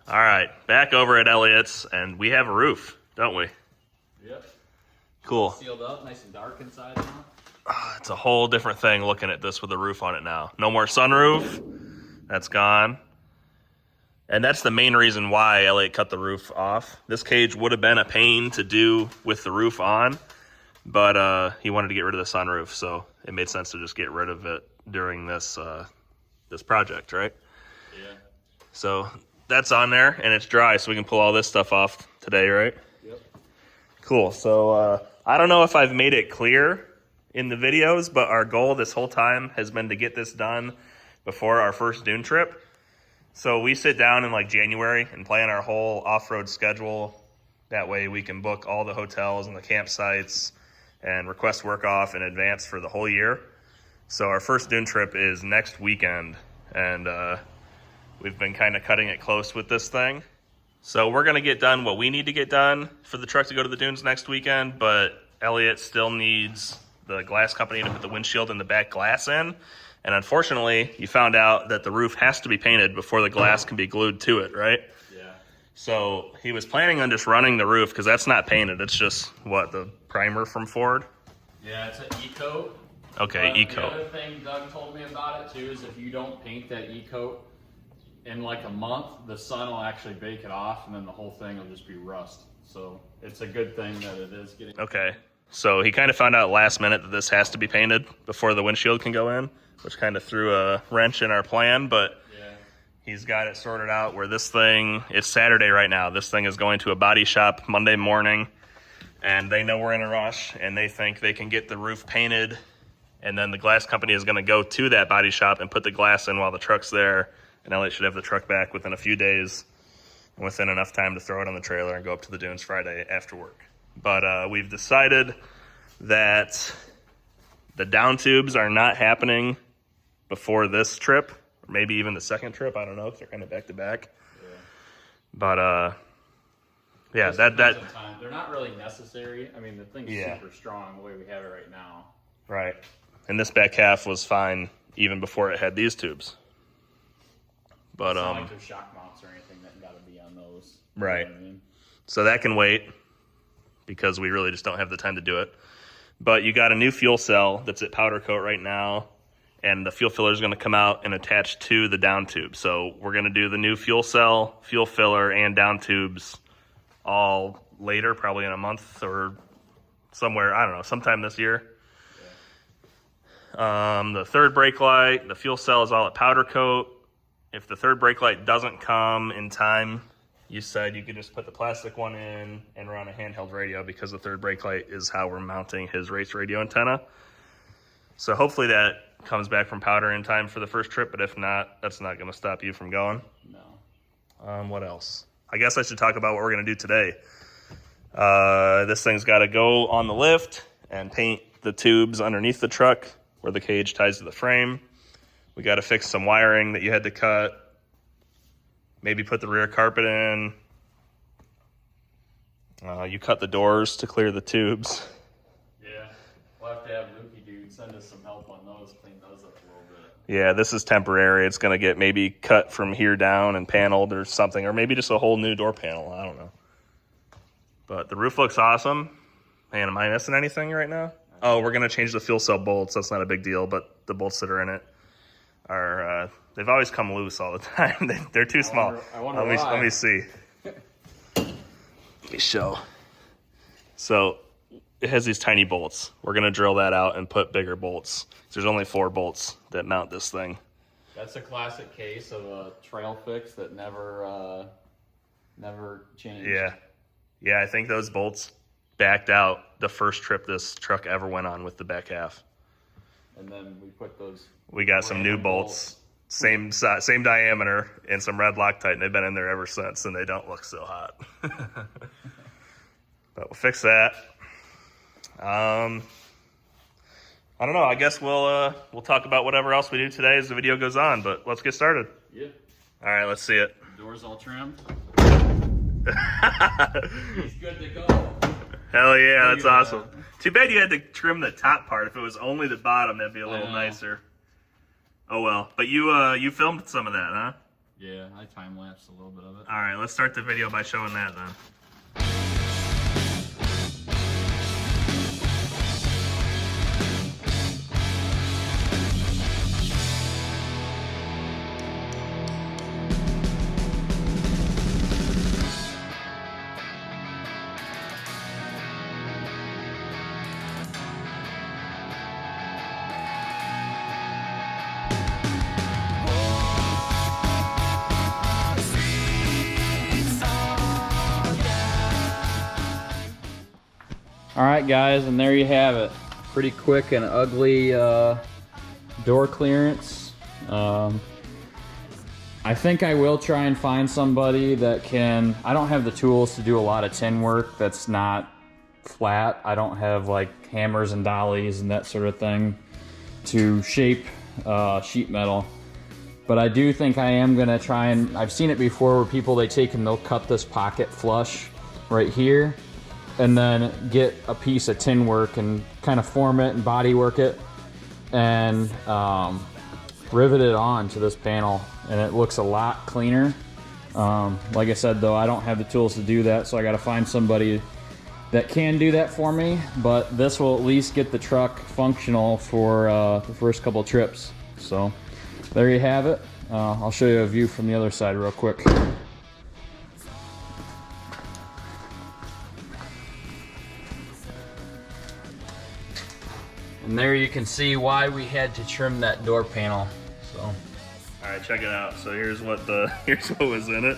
All right, back over at Elliott's, and we have a roof, don't we? Yep. Cool. Sealed up, nice and dark inside now. It's a whole different thing looking at this with a roof on it now. No more sunroof. That's gone. And that's the main reason why Elliott cut the roof off. This cage would have been a pain to do with the roof on, but he wanted to get rid of the sunroof, so it made sense to just get rid of it during this this project, right? Yeah. So that's on there, and it's dry, so we can pull all this stuff off today, right? Yep. Cool. So I don't know if I've made it clear in the videos, but our goal this whole time has been to get this done before our first dune trip. So we sit down in like January and plan our whole off-road schedule. That way we can book all the hotels and the campsites and request work off in advance for the whole year. So our first dune trip is next weekend, and we've been kind of cutting it close with this thing. So we're going to get done what we need to get done for the truck to go to the dunes next weekend, but Elliott still needs the glass company to put the windshield and the back glass in. And unfortunately, you found out that the roof has to be painted before the glass can be glued to it, right? Yeah. So he was planning on just running the roof because that's not painted. It's just, what, the primer from Ford? Yeah, it's an E-coat. Okay, E-coat. The other thing Doug told me about it too is if you don't paint that E-coat in like a month, the sun will actually bake it off, and then the whole thing will just be rust. So it's a good thing that it is getting... Okay. So he kind of found out last minute that this has to be painted before the windshield can go in, which kind of threw a wrench in our plan, but yeah, he's got it sorted out where this thing, it's Saturday right now. This thing is going to a body shop Monday morning, and they know we're in a rush, and they think they can get the roof painted, and then the glass company is going to go to that body shop and put the glass in while the truck's there, and Elliott should have the truck back within a few days, within enough time to throw it on the trailer and go up to the dunes Friday after work. But we've decided that the down tubes are not happening before this trip, or maybe even the second trip. I don't know, because they're kind of back to back. yeah. But yeah, Just that depends on time. They're not really necessary. I mean, the thing's super strong the way we have it right now. right. And this back half was fine even before it had these tubes. But It's not like there's shock mounts or anything that got to be on those. Right. You know what I mean? So that can wait because we really just don't have the time to do it. But you got a new fuel cell that's at powder coat right now, and the fuel filler is going to come out and attach to the down tube. So we're going to do the new fuel cell, fuel filler, and down tubes all later, probably in a month or somewhere, I don't know, sometime this year. The third brake light, the fuel cell is all at powder coat. If the third brake light doesn't come in time, you said you could just put the plastic one in and run a handheld radio, because the third brake light is how we're mounting his race radio antenna. So hopefully that comes back from powder in time for the first trip, but if not, that's not going to stop you from going. No. What else? I guess I should talk about what we're going to do today. This thing's got to go on the lift and paint the tubes underneath the truck where the cage ties to the frame. We got to fix some wiring that you had to cut. Maybe put the rear carpet in. You cut the doors to clear the tubes. Yeah. We'll have to have Lukey dude send us some help on those, clean those up a little bit. Yeah, this is temporary. It's going to get maybe cut from here down and paneled or something, or maybe just a whole new door panel. I don't know. But the roof looks awesome. Man, am I missing anything right now? Oh, we're going to change the fuel cell bolts. That's not a big deal, but the bolts that are in it are, they've always come loose all the time. They're too small. I wonder why. Let me see. Let me show. So it has these tiny bolts. We're going to drill that out and put bigger bolts. There's only 4 bolts that mount this thing. That's a classic case of a trail fix that never changed. Yeah, I think those bolts backed out the first trip this truck ever went on with the back half. And then we put those. We got some new bolts, same size, same diameter, and some red Loctite, and they've been in there ever since, and they don't look so hot. But we'll fix that. I don't know. I guess we'll talk about whatever else we do today as the video goes on. But let's get started. Yeah. All right, let's see it. Doors all trimmed. He's good to go. Hell yeah, that's awesome. Too bad you had to trim the top part. If it was only the bottom, that'd be a little nicer. Oh well. But you filmed some of that, huh? Yeah, I time-lapsed a little bit of it. All right, let's start the video by showing that then. All right, guys, and there you have it. Pretty quick and ugly door clearance. I think I will try and find somebody that can. I don't have the tools to do a lot of tin work that's not flat. I don't have like hammers and dollies and that sort of thing to shape sheet metal. But I do think I am gonna try and, I've seen it before where people, they take and they'll cut this pocket flush right here and then get a piece of tin work and kind of form it and body work it and rivet it on to this panel, and it looks a lot cleaner. Like I said though, I don't have the tools to do that, so I gotta find somebody that can do that for me, but this will at least get the truck functional for the first couple trips. So there you have it. I'll show you a view from the other side real quick. And there you can see why we had to trim that door panel. So, all right, check it out. So here's what was in it: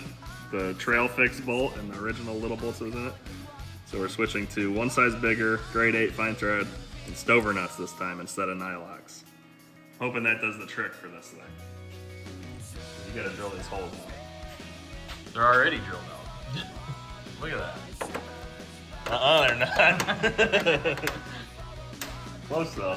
the trail fix bolt and the original little bolts that was in it. So we're switching to one size bigger, grade 8 fine thread, and Stover nuts this time instead of nylox. Hoping that does the trick for this thing. You gotta drill these holes out. they're already drilled out. Look at that. They're not. Close though.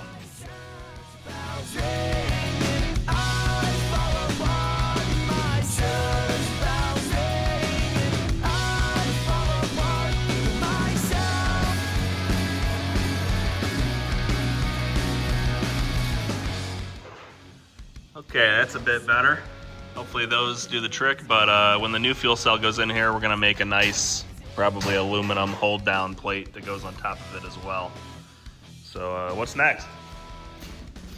Okay, that's a bit better. Hopefully those do the trick, but when the new fuel cell goes in here, we're gonna make a nice, probably aluminum hold down plate that goes on top of it as well. So what's next?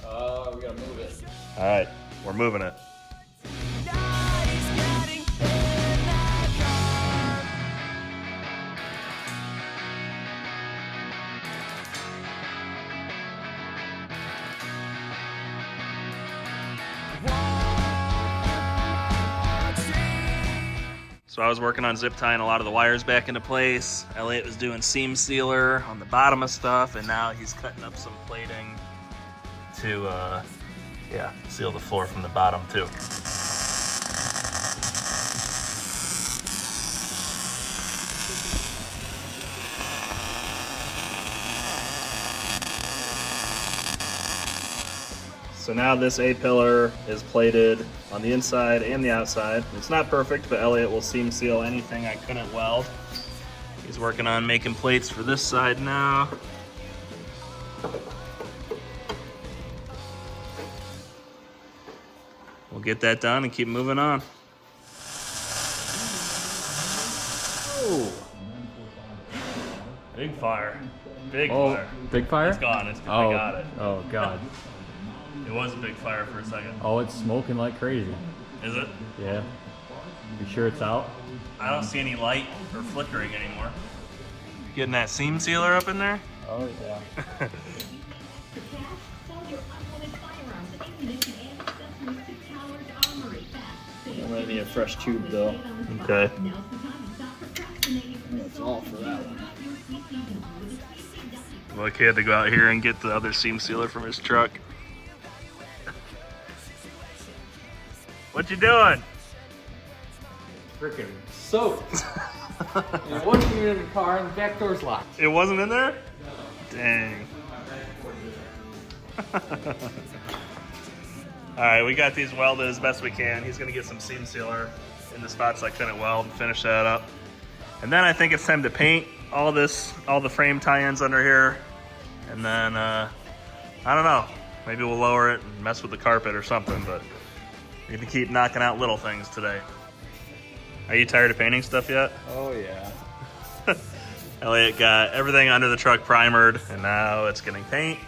We gotta move it. All right, we're moving it. So I was working on zip tying a lot of the wires back into place. Elliot was doing seam sealer on the bottom of stuff, and now he's cutting up some plating to seal the floor from the bottom too. So now this A-pillar is plated on the inside and the outside. It's not perfect, but Elliot will seam seal anything I couldn't weld. He's working on making plates for this side now. We'll get that done and keep moving on. Oh, big fire. Big fire. Big fire? It's gone. I got it. Oh, God. It was a big fire for a second. Oh, it's smoking like crazy. Is it? Yeah. You sure it's out? I don't see any light or flickering anymore. Getting that seam sealer up in there? Oh, yeah. I'm gonna need a fresh tube, though. Okay. That's all for that one. Look, he had to go out here and get the other seam sealer from his truck. What you doing? Freaking soaked. And it wasn't even in the car, and the back door's locked. It wasn't in there? Dang. Alright, we got these welded as best we can. He's gonna get some seam sealer in the spots I couldn't weld and finish that up. And then I think it's time to paint all the frame tie-ins under here. And then, I don't know, maybe we'll lower it and mess with the carpet or something, but Need to keep knocking out little things today. Are you tired of painting stuff yet? Oh yeah. Elliot got everything under the truck primered, and now it's getting paint.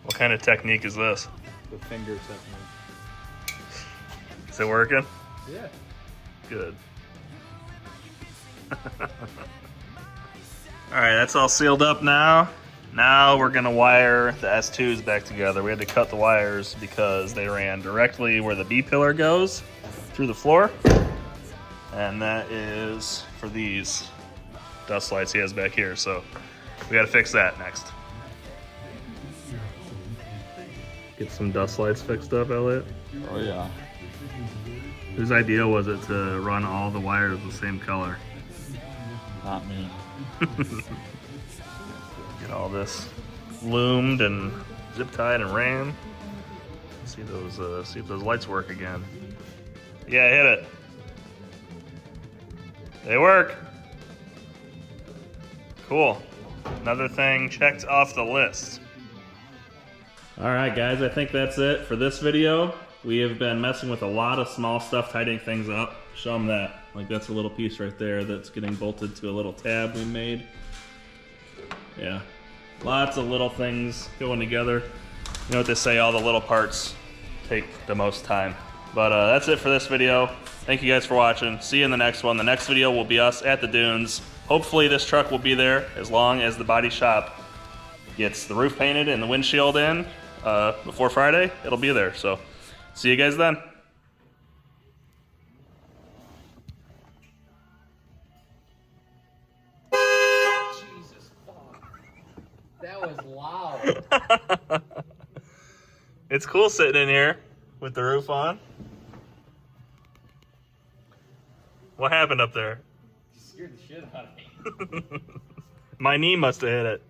What kind of technique is this? The finger technique. Is it working? Yeah. Good. All right, that's all sealed up now. Now we're gonna wire the S2s back together. We had to cut the wires because they ran directly where the B pillar goes through the floor. And that is for these dust lights he has back here. So we gotta fix that next. Get some dust lights fixed up, Elliot. Oh yeah. Whose idea was it to run all the wires the same color? Not me. Get all this loomed and zip tied and ran. See if those lights work again. Yeah, hit it. They work. Cool. Another thing checked off the list. All right, guys, I think that's it for this video. We have been messing with a lot of small stuff, tidying things up. Show them that. Like, that's a little piece right there that's getting bolted to a little tab we made. Yeah, lots of little things going together. You know what they say, all the little parts take the most time. But that's it for this video. Thank you guys for watching. See you in the next one. The next video will be us at the dunes. Hopefully this truck will be there as long as the body shop gets the roof painted and the windshield in before Friday. It'll be there. So see you guys then. Jesus fuck. That was loud. It's cool sitting in here with the roof on. What happened up there? You scared the shit out of me. My knee must have hit it.